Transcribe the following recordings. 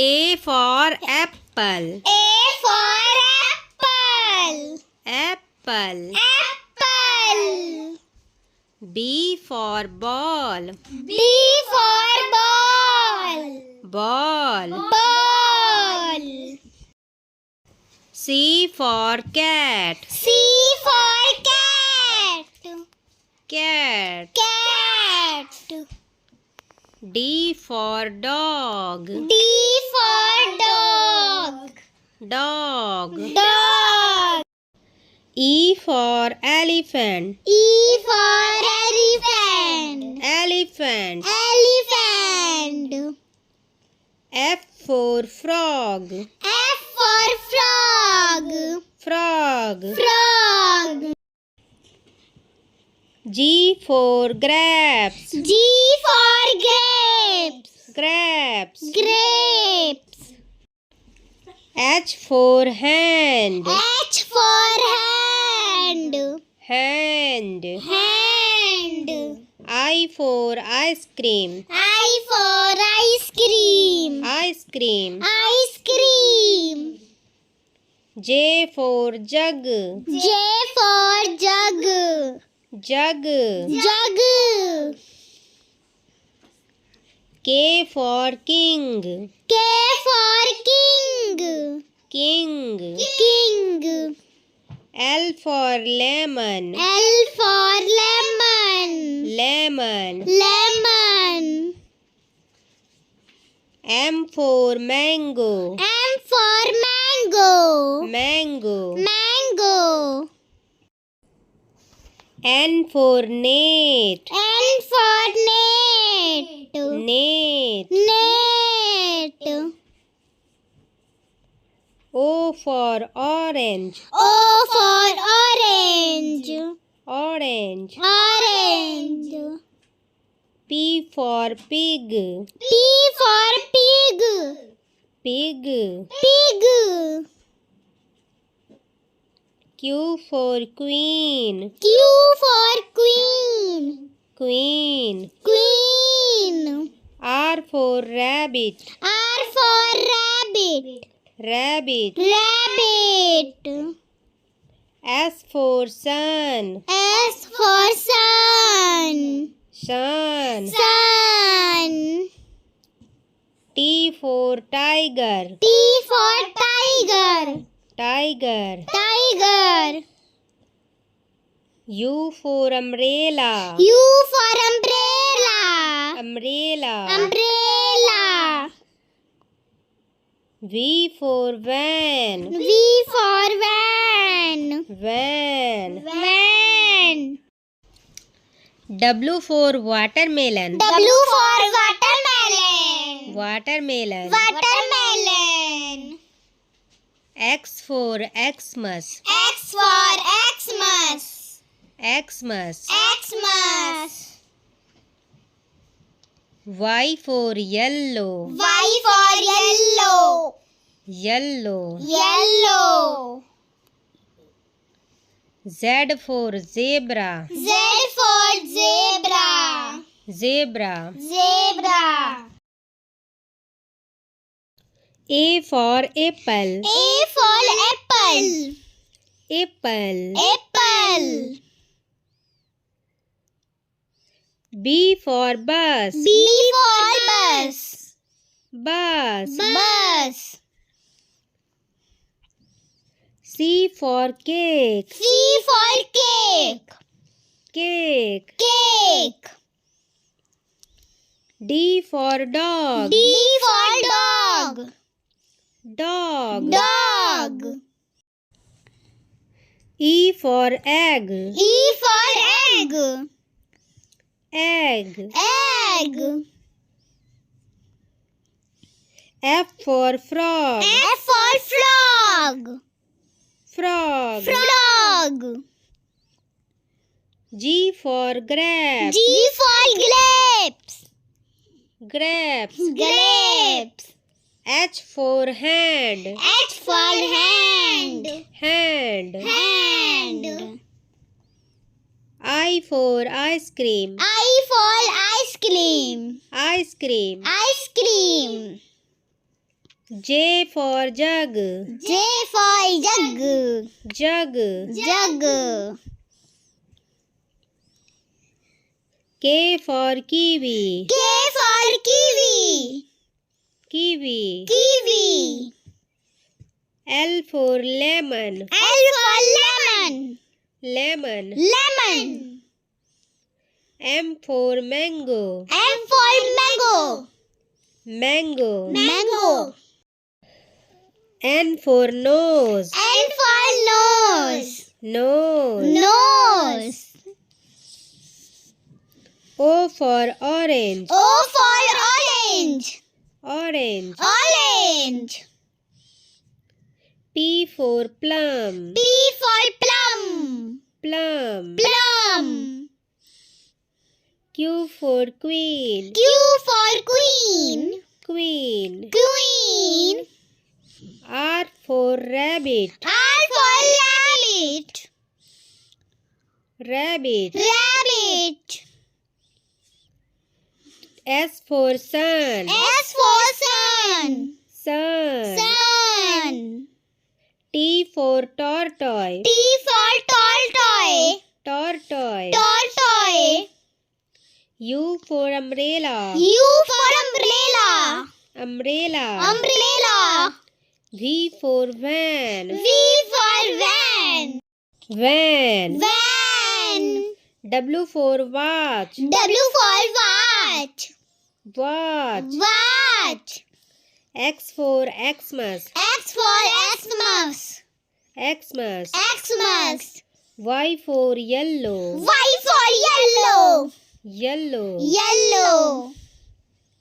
A for apple. A for apple. Apple. Apple. B for ball. B for ball. Ball. Ball. C for cat. C for cat. Cat. Cat. D for dog. D for dog. Dog. Dog. E for elephant. E for elephant. Elephant. Elephant. F for frog. F for frog. Frog. Frog. G for grapes. G for grapes. Grapes. Grapes. H for hand. H for hand. Hand. Hand. I for ice cream. I for ice cream. Ice cream. Ice cream. J for jug. J for jug. Jug. Jug. K for king. K for king. King. King. L for lemon. L for lemon. Lemon. Lemon. M for mango. M for mango. Mango. Mango. N for net. N for net. Net. Net. O for orange. O for orange. Orange. Orange. P for pig. P for pig. Pig. Pig. Q for queen. Q for queen. Queen. Queen. R for rabbit. R for rabbit. Rabbit. Rabbit. S for sun. S for sun. Sun. Sun. T for tiger. T for tiger. Tiger. Tiger. U for umbrella. U for umbrella. Umbrella. Umbrella. V for van. V for van. Van. Van. W for watermelon. W for watermelon. Watermelon. Watermelon. X for Xmas. X for Xmas. Xmas. Xmas. Y for yellow. Y for yellow. Yellow. Yellow. Z for zebra. Z for zebra. Zebra. Zebra. A for apple. A for apple. Apple. Apple. B for bus. B for bus. Bus. Bus. C for cake. C for cake. Cake. Cake. D for dog. D for dog. Dog. Dog. E for egg. E for egg. Egg. Egg. F for frog. F for frog. Frog. Frog. G for grapes. G for grapes. Grapes. Grapes. H for hand. H for hand. Hand. Hand. I for ice cream. I for ice cream. Ice cream. Ice cream. J for jug. J for jug. Jug. Jug. K for kiwi. K for kiwi. Kiwi. Kiwi. L for lemon. L for lemon. Lemon. Lemon. M for mango. M for mango. Mango. Mango. N for nose. N for nose. Nose. Nose. O for orange. O for orange. Orange. Orange. P for plum. P for plum. Plum. Plum. Q for queen. Q for queen. Queen. Queen. R for rabbit. R for rabbit. Rabbit. Rabbit. S for sun. S for sun. Sun. Sun. T for tortoise. T for tortoise. Tortoise. Tortoise. U for umbrella. U for umbrella. Umbrella. Umbrella. V for van. V for van. Van. Van. W for watch. W for watch. Watch. Watch. X for Xmas. X for Xmas. Xmas. Xmas. Y for yellow. Y for yellow. Yellow. Yellow.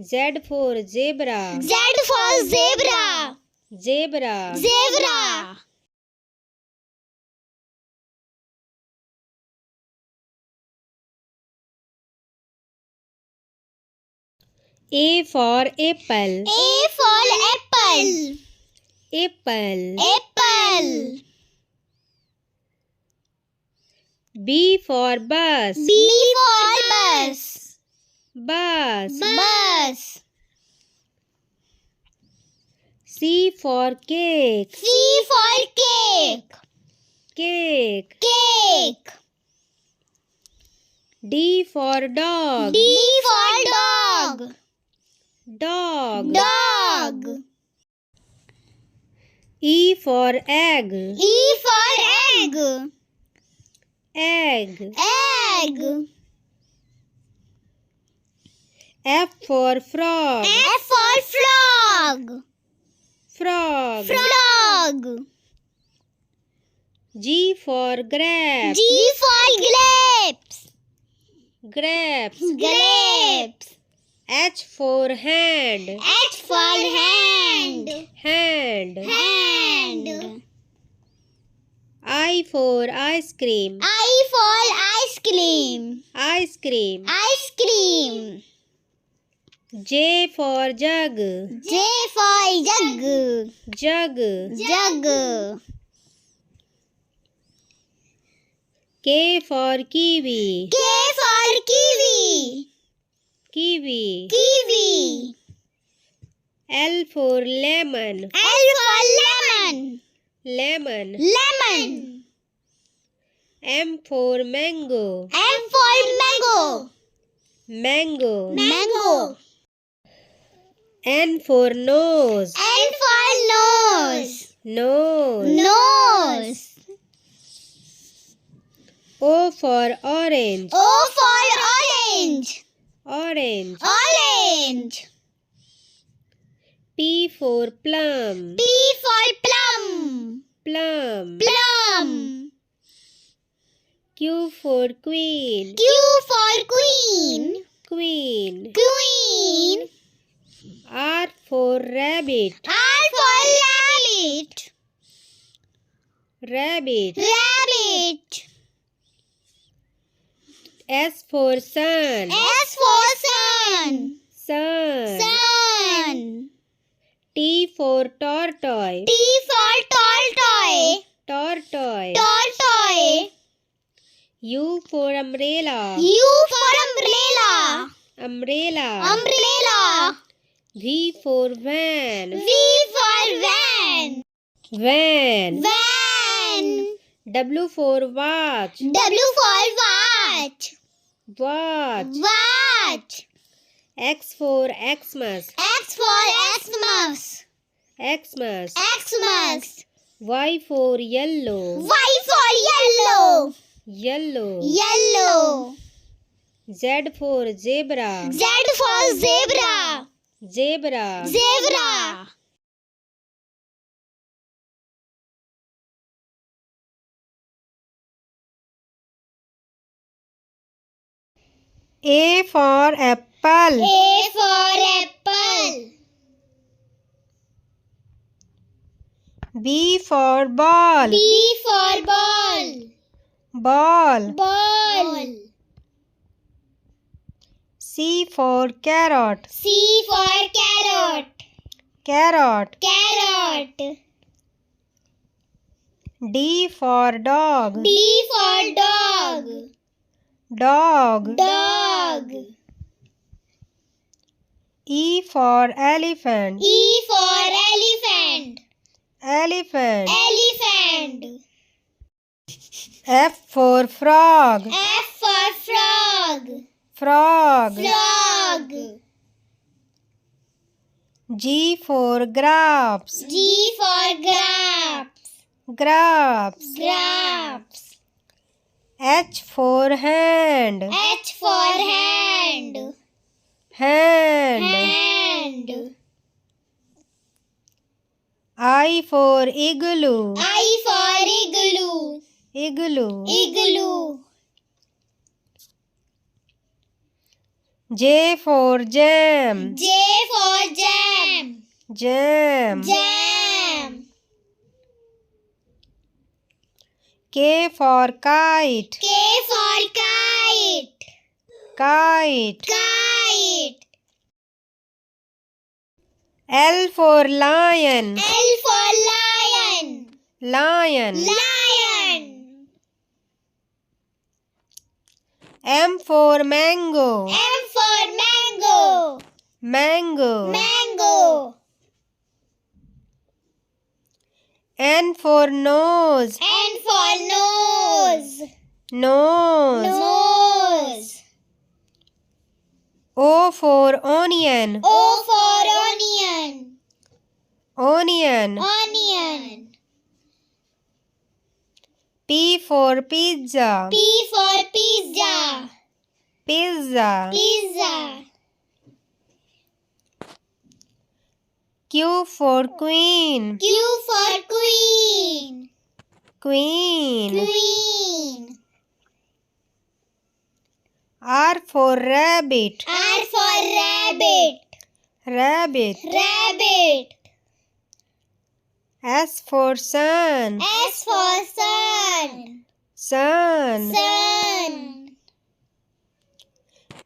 Z for zebra. Z for zebra. Zebra. Zebra. A for apple. A for apple. Apple. Apple. B for bus. B for bus. Bus. Bus. C for cake. C for cake. Cake. Cake. D for dog. D for dog. Dog. Dog. E for egg. E for egg. Egg. Egg. F for frog. F for frog. Frog. Frog. G for grapes. G for grapes. Grapes. Grapes. H for hand. H for hand. Hand. Hand. I for ice cream. I for ice cream. Ice cream. Ice cream. J for jug. J for jug. Jug. Jug. K for kiwi. K for kiwi. Kiwi. Kiwi. L for lemon. L for lemon. Lemon. Lemon. M for mango. M for mango. Mango. Mango. N for nose. N for nose. Nose. Nose. O for orange. O for orange. Orange. Orange. P for plum. P for plum. Plum. Plum. Q for queen. Q for queen. Queen. Queen. R for rabbit. R for rabbit. Rabbit. Rabbit. S for sun. S for sun. Sun. Sun. T for tortoise. T for tortoise. Tortoise. Tortoise. U for umbrella. U for umbrella. Umbrella. Umbrella. V for van. V for van. Van. Van. W for watch. W for watch. Watch. Watch. X for Xmas. X for Xmas. Xmas. Xmas. Y for yellow. Y for yellow. Yellow. Yellow. Z for zebra. Z for zebra. Zebra. Zebra. A for apple. A for apple. B for ball. B for ball. Ball. Ball. C for carrot. C for carrot. Carrot. Carrot. D for dog. D for dog. Dog. Dog. E for elephant. E for elephant. Elephant. Elephant. F for frog. F for frog. Frog. Frog. G for grapes. G for grapes. Grapes. Grapes. H for hand. H for hand. Hand. Hand. I for igloo. I for igloo. Igloo. Igloo. J for jam. J for jam. Jam. Jam. K for kite. K for kite. Kite. Kite. L for lion. L for lion. Lion. Lion. M for mango. M for mango. Mango. Mango. N for nose. N for nose. Nose. Nose. O for onion. O for onion. Onion. Onion. P for pizza. P for pizza. Pizza. Pizza. Q for queen. Q for queen. Queen. Queen. R for rabbit. R for rabbit. Rabbit. Rabbit. S for sun. S for sun. Sun. Sun.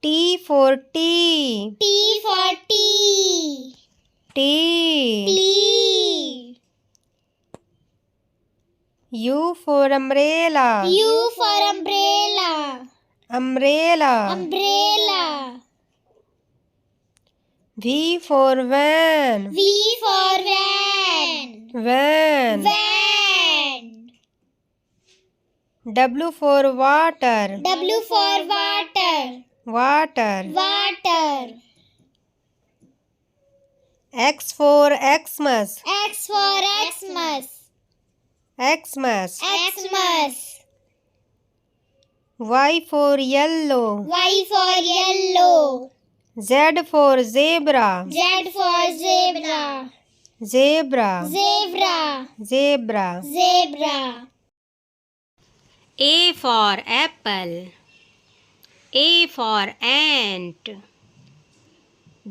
T for tea. T for tea. Tea. Tea. U for umbrella. U for umbrella. Umbrella. Umbrella. V for van. V for van. Van. Van. W for water. W for water. Water. Water. X for Xmas. X for Xmas. Xmas. Xmas. Y for yellow. Y for yellow. Z for zebra. Z for zebra. Zebra. Zebra. Zebra. Zebra. A for apple. A for ant.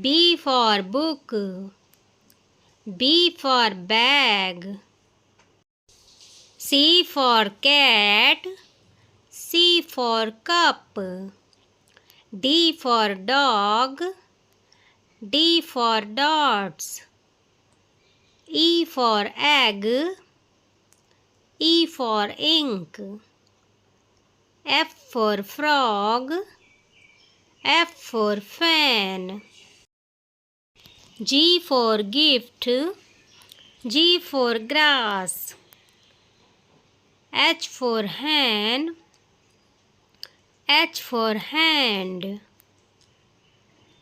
B for book. B for bag. C for cat. C for cup. D for dog. D for dots. E for egg. E for ink. F for frog. F for fan. G for gift. G for grass. H for hen. H for hand.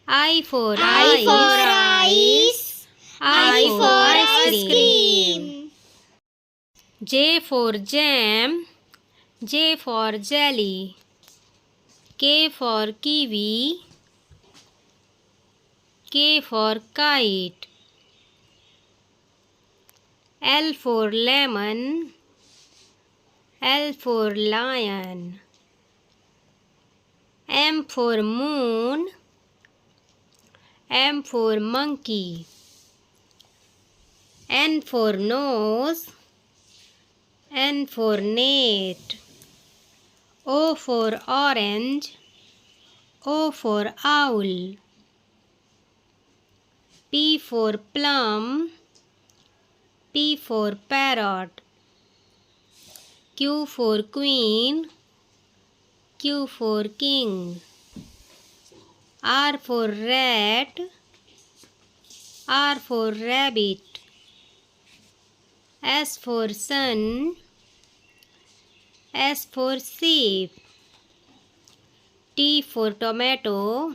I for eyes. I for ice cream. J for jam. J for jelly. K for kiwi. K for kite. L for lemon. L for lion. M for moon. M for monkey. N for nose. N for net. O for orange. O for owl. P for plum. P for parrot. Q for queen. Q for king. R for rat. R for rabbit. S for sun. S for sheep. T for tomato.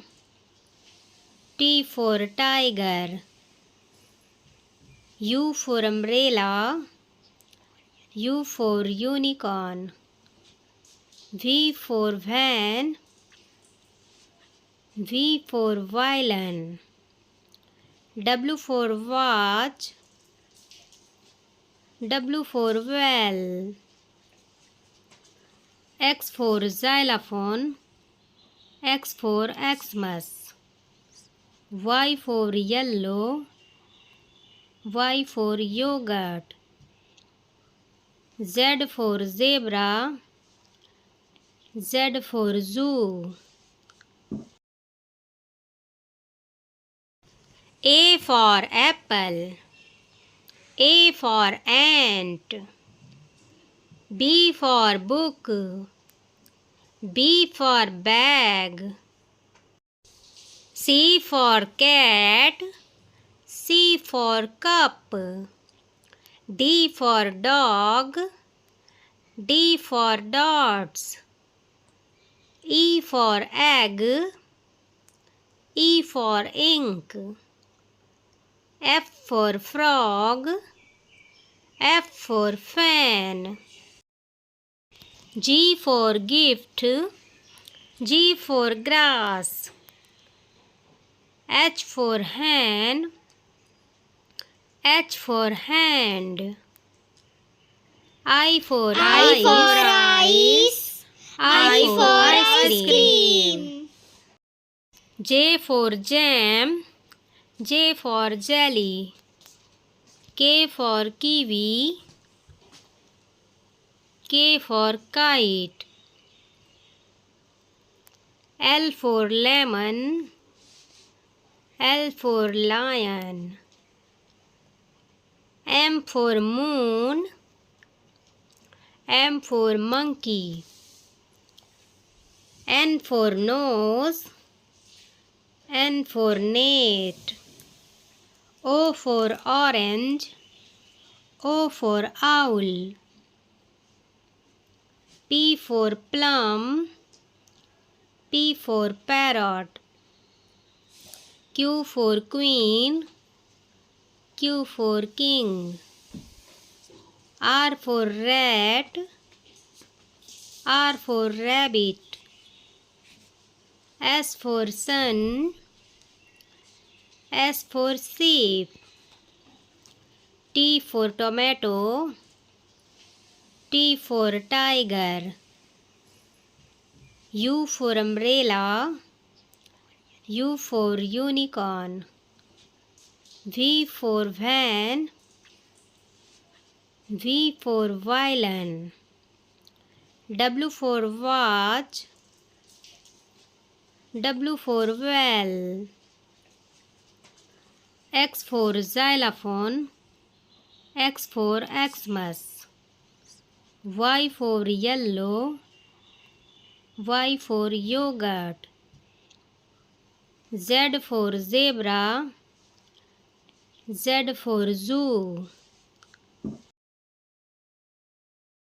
T for tiger. U for umbrella. U for unicorn. V for van. V for violin. W for watch. W for well. X for xylophone. X for Xmas. Y for yellow. Y for yogurt. Z for zebra. Z for zoo. A for apple. A for ant. B for book. B for bag. C for cat. C for cup. D for dog. D for dots. E for egg. E for ink. F for frog. F for fan. G for gift. G for grass. H for hen. H for hand. I for eyes. I for ice cream. J for jam. J for jelly. K for kiwi. K for kite. L for lemon. L for lion. M for moon. M for monkey. N for nose. N for net. O for orange. O for owl. P for plum. P for parrot. Q for queen. Q for king. R for rat. R for rabbit. S for sun. S for sheep. T for tomato. T for tiger. U for umbrella. U for unicorn. V for van. V for violin. W for watch. W for well. X for xylophone. X for Xmas. Y for yellow. Y for yogurt. Z for zebra. Z for zoo.